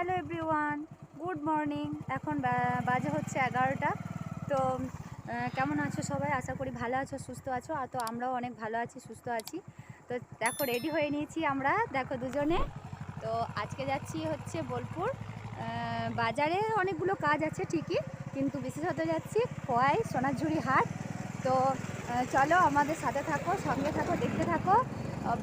Hello everyone, good morning. এখন বাজে হচ্ছে 11টা। তো কেমন আছো সবাই? আশা করি ভালো আছো, সুস্থ আছো। আর তো আমরাও অনেক ভালো আছি, সুস্থ আছি। তো দেখো রেডি হয়ে নিয়েছি আমরা, দেখো দুজনে। তো আজকে যাচ্ছি হচ্ছে বোলপুর বাজারে। অনেকগুলো কাজ আছে ঠিকই, কিন্তু বিশেষত যাচ্ছি খোয়াই সোনাঝুরি হাট। তো চলো আমাদের সাথে থাকো, সঙ্গে থাকো, দেখতে থাকো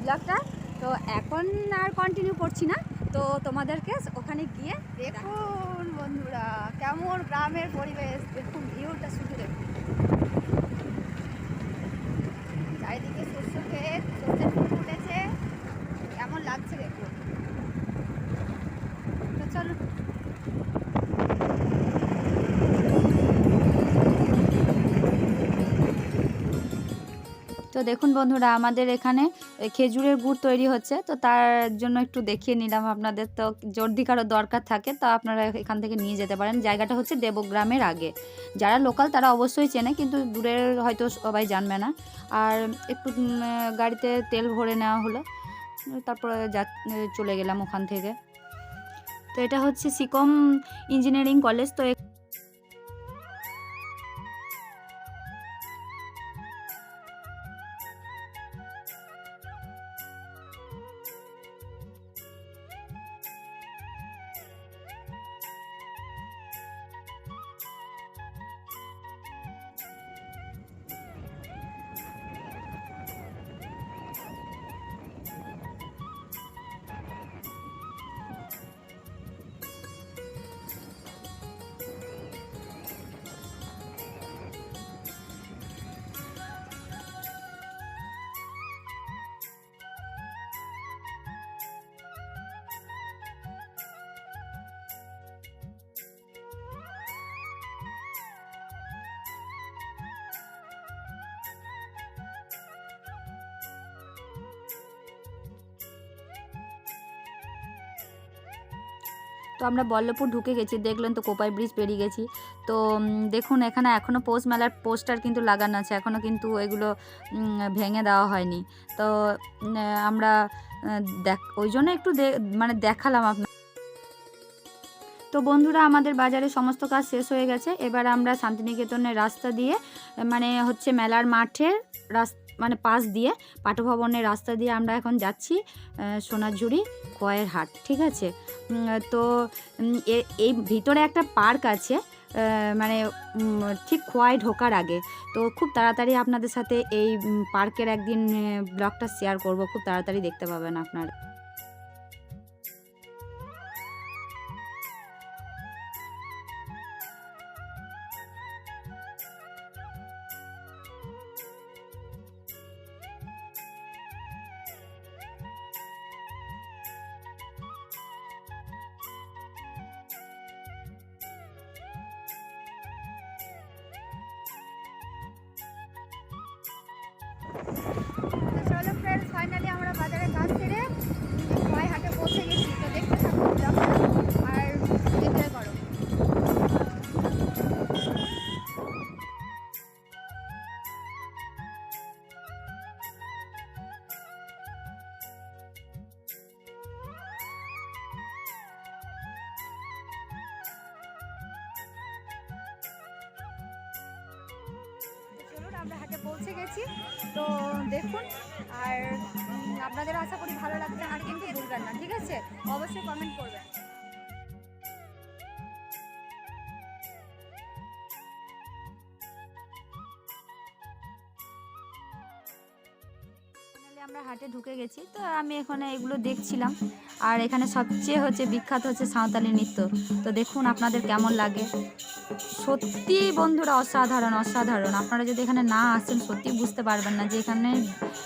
ব্লগটা। তো এখন আর কন্টিনিউ করছি না, তো তোমাদেরকে ওখানে গিয়ে দেখুন বন্ধুরা কেমন গ্রামের পরিবেশ। দেখুন ভিউটা, শুধু দেখুন চারিদিকে শস্য ক্ষেত, সর্ষের ফুল ফুটেছে, কেমন লাগছে দেখুন। তো চলো। তো দেখুন বন্ধুরা, আমাদের এখানে খেজুরের গুড় তৈরি হচ্ছে, তো তার জন্য একটু দেখিয়ে নিলাম আপনাদের। তো যদি কারো দরকার থাকে তো আপনারা এখান থেকে নিয়ে যেতে পারেন। জায়গাটা হচ্ছে দেবগ্রামের আগে। যারা লোকাল তারা অবশ্যই চেনে, কিন্তু দূরের হয়তো সবাই জানবে না। আর একটু গাড়িতে তেল ভরে নেওয়া হলো, তারপরে চলে গেলাম ওখান থেকে। তো এটা হচ্ছে সিকম ইঞ্জিনিয়ারিং কলেজ। তো আমরা বল্লভপুর ঢুকে গেছি, দেখলেন তো, কোপাই ব্রিজ পেরিয়ে গেছি। তো দেখুন এখানে এখনও পৌষ মেলার পোস্টার কিন্তু লাগানো আছে, এখনও কিন্তু এগুলো ভেঙে দেওয়া হয়নি। তো আমরা ওই জন্য একটু মানে দেখালাম আপনার। তো বন্ধুরা, আমাদের বাজারে সমস্ত কাজ শেষ হয়ে গেছে। এবার আমরা শান্তিনিকেতনের রাস্তা দিয়ে, মানে হচ্ছে মেলার মাঠের মানে পাশ দিয়ে, পাঠভবনের রাস্তা দিয়ে আমরা এখন যাচ্ছি সোনাঝুরি খোয়াইয়ের হাট। ঠিক আছে। তো এই ভিতরে একটা পার্ক আছে, মানে ঠিক খোয়াই ঢোকার আগে। তো খুব তাড়াতাড়ি আপনাদের সাথে এই পার্কের একদিন ব্লগটা শেয়ার করব, খুব তাড়াতাড়ি দেখতে পাবেন আপনারা। চলো ফ্রেন্ডস, ফাইনালি আমরা বাজারে কাজ সেরে খোয়াই হাটে পৌঁছে গেছি। তো দেখতে থাকো আর এনজয় করো। আমরা হাটে পৌঁছে গেছি। তো দেখুন, আর আপনাদের আশা করি ভালো লাগবে। আর কিন্তু ভুলবেন না, ঠিক আছে? অবশ্যই কমেন্ট করবেন। আমরা হাটে ঢুকে গেছি। তো আমি এখানে এগুলো দেখছিলাম, আর এখানে সবচেয়ে হচ্ছে বিখ্যাত হচ্ছে সাঁওতালি নৃত্য। তো দেখুন আপনাদের কেমন লাগে। সত্যি বন্ধুরা অসাধারণ অসাধারণ। আপনারা যদি এখানে না আসেন সত্যি বুঝতে পারবেন না যে এখানে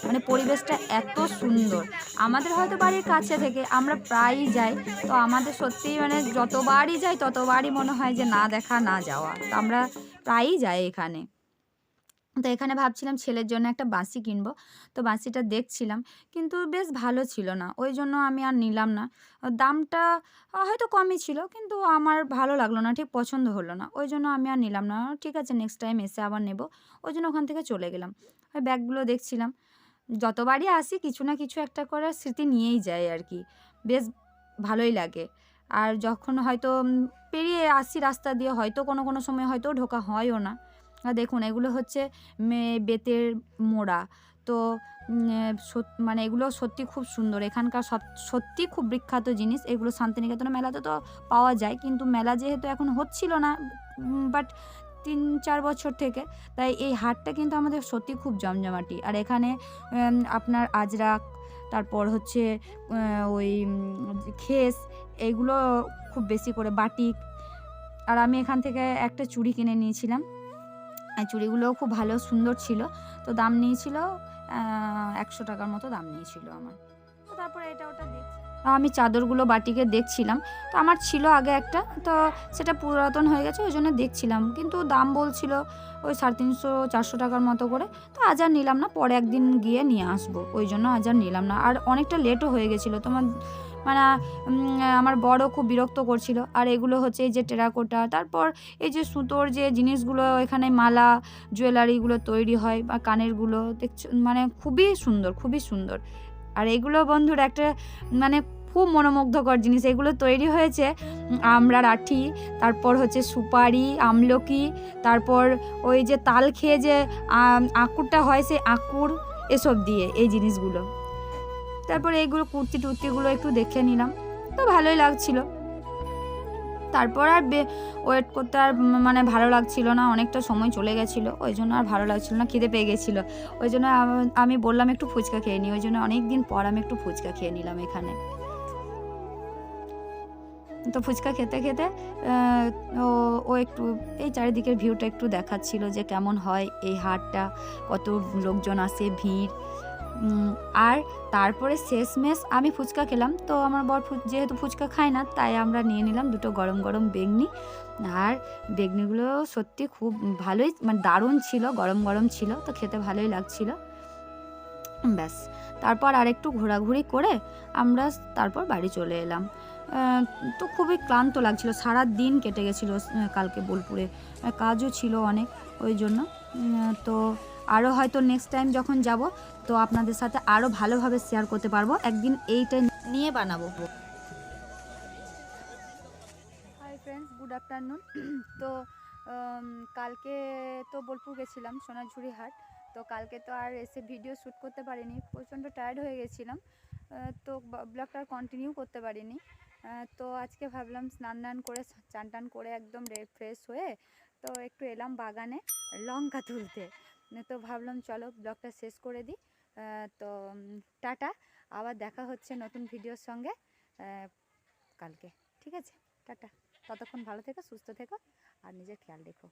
মানে পরিবেশটা এত সুন্দর। আমাদের হয়তো বাড়ির কাছে থেকে আমরা প্রায়ই যাই, তো আমাদের সত্যিই মানে যতবারই যাই ততবারই মনে হয় যে না দেখা না যাওয়া। তো আমরা প্রায়ই যাই এখানে। তো এখানে ভাবছিলাম ছেলের জন্য একটা বাঁশি কিনবো। তো বাঁশিটা দেখছিলাম, কিন্তু বেশ ভালো ছিল না, ওই জন্য আমি আর নিলাম না। দামটা হয়তো কমই ছিল, কিন্তু আমার ভালো লাগলো না, ঠিক পছন্দ হলো না, ওই জন্য আমি আর নিলাম না। ঠিক আছে, নেক্সট টাইম এসে আবার নেব, ওই জন্য ওখান থেকে চলে গেলাম। ওই ব্যাগগুলো দেখছিলাম। যতবারই আসি কিছু না কিছু একটা করে স্মৃতি নিয়েই যাই আর কি, বেশ ভালোই লাগে। আর যখন হয়তো পেরিয়ে আসি রাস্তা দিয়ে, হয়তো কোনো কোনো সময় হয়তো ঢোকা হয়ও না। আর দেখুন এগুলো হচ্ছে বেতের মোড়া। তো মানে এগুলো সত্যি খুব সুন্দর, এখানকার সত্যি খুব বিখ্যাত জিনিস এগুলো। শান্তিনিকেতনের মেলাতে তো পাওয়া যায়, কিন্তু মেলা যেহেতু এখন হচ্ছিল না, বাট 3-4 বছর থেকে, তাই এই হাটটা কিন্তু আমাদের সত্যি খুব জমজমাটি। আর এখানে আপনার আজরাক, তারপর হচ্ছে ওই খেস, এইগুলো খুব বেশি করে বাটিক। আর আমি এখান থেকে একটা চুড়ি কিনে নিয়েছিলাম, চুড়িগুলোও খুব ভালো সুন্দর ছিল। তো দাম নিয়েছিল 100 টাকার মতো দাম নিয়েছিল আমার। তো তারপরে এটা ওটা দেখছি, আমি চাদরগুলো বাটিকে দেখছিলাম। তো আমার ছিল আগে একটা, তো সেটা পুরাতন হয়ে গেছে, ওই জন্য দেখছিলাম, কিন্তু দাম বলছিল ওই 350-400 টাকার মতো করে। তো আজ আর নিলাম না, পরে একদিন গিয়ে নিয়ে আসবো, ওই জন্য আজ আর নিলাম না। আর অনেকটা লেটও হয়ে গেছিলো, তোমার মানে আমার বড় খুব বিরক্ত করছিল। আর এগুলো হচ্ছে এই যে টেরাকোটা, তারপর এই যে সুতোর যে জিনিসগুলো এখানে মালা জুয়েলারিগুলো তৈরি হয়, বা কানেরগুলো দেখছো, মানে খুবই সুন্দর, খুবই সুন্দর। আর এগুলো বন্ধুরা একটা মানে খুব মনোমুগ্ধকর জিনিস। এগুলো তৈরি হয়েছে আমড়ার আঠি, তারপর হচ্ছে সুপারি, আমলকি, তারপর ওই যে তাল খেয়ে যে আঁকুরটা হয়, সেই আঁকুর, এসব দিয়ে এই জিনিসগুলো। তারপরে এইগুলো কুর্তি টুর্তিগুলো একটু দেখে নিলাম, তো ভালোই লাগছিল। তারপর আর ওয়েট করতে আর মানে ভালো লাগছিল না, অনেকটা সময় চলে গেছিলো, ওই জন্য আর ভালো লাগছিল না, খিদে পেয়ে গেছিলো। ওই জন্য আমি বললাম একটু ফুচকা খেয়ে নিই, ওই জন্য অনেক দিন পর আমি একটু ফুচকা খেয়ে নিলাম এখানে। তো ফুচকা খেতে খেতে ও একটু এই চারিদিকের ভিউটা একটু দেখাচ্ছিল যে কেমন হয় এই হাটটা, কত লোকজন আসে, ভিড়। আর তারপরে শেষমেশ আমি ফুচকা খেলাম। তো আমার বর যেহেতু ফুচকা খায় না, তাই আমরা নিয়ে নিলাম দুটো গরম গরম বেগনি। আর বেগনিগুলো সত্যি খুব ভালোই, মানে দারুণ ছিল, গরম গরম ছিল, তো খেতে ভালোই লাগছিল। ব্যাস, তারপর আর একটু ঘোরাঘুরি করে আমরা তারপর বাড়ি চলে এলাম। তো খুবই ক্লান্ত লাগছিল, সারা দিন কেটে গেছিলো কালকে বোলপুরে, কাজও ছিল অনেক, ওই জন্য। তো আরও হয়তো নেক্সট টাইম যখন যাব, তো আপনাদের সাথে আরও ভালোভাবে শেয়ার করতে পারবো, একদিন এইটা নিয়ে বানাবো। Hi friends, good afternoon. তো কালকে তো বোলপুর গেছিলাম, সোনাঝুরি হাট। তো কালকে তো আর এসে ভিডিও শ্যুট করতে পারিনি, প্রচণ্ড টায়ার্ড হয়ে গেছিলাম, তো ব্লগটা আর কন্টিনিউ করতে পারিনি। তো আজকে ভাবলাম স্নান করে, চান টান করে একদম ফ্রেশ হয়ে, তো একটু এলাম বাগানে লঙ্কা তুলতে। তো ভাবলাম চলো ব্লগটা শেষ করে দিই। তো টাটা, আবার দেখা হচ্ছে নতুন ভিডিওর সঙ্গে কালকে, ঠিক আছে? টাটা, ততক্ষণ ভালো থেকো, সুস্থ থেকো, আর নিজের খেয়াল রেখো।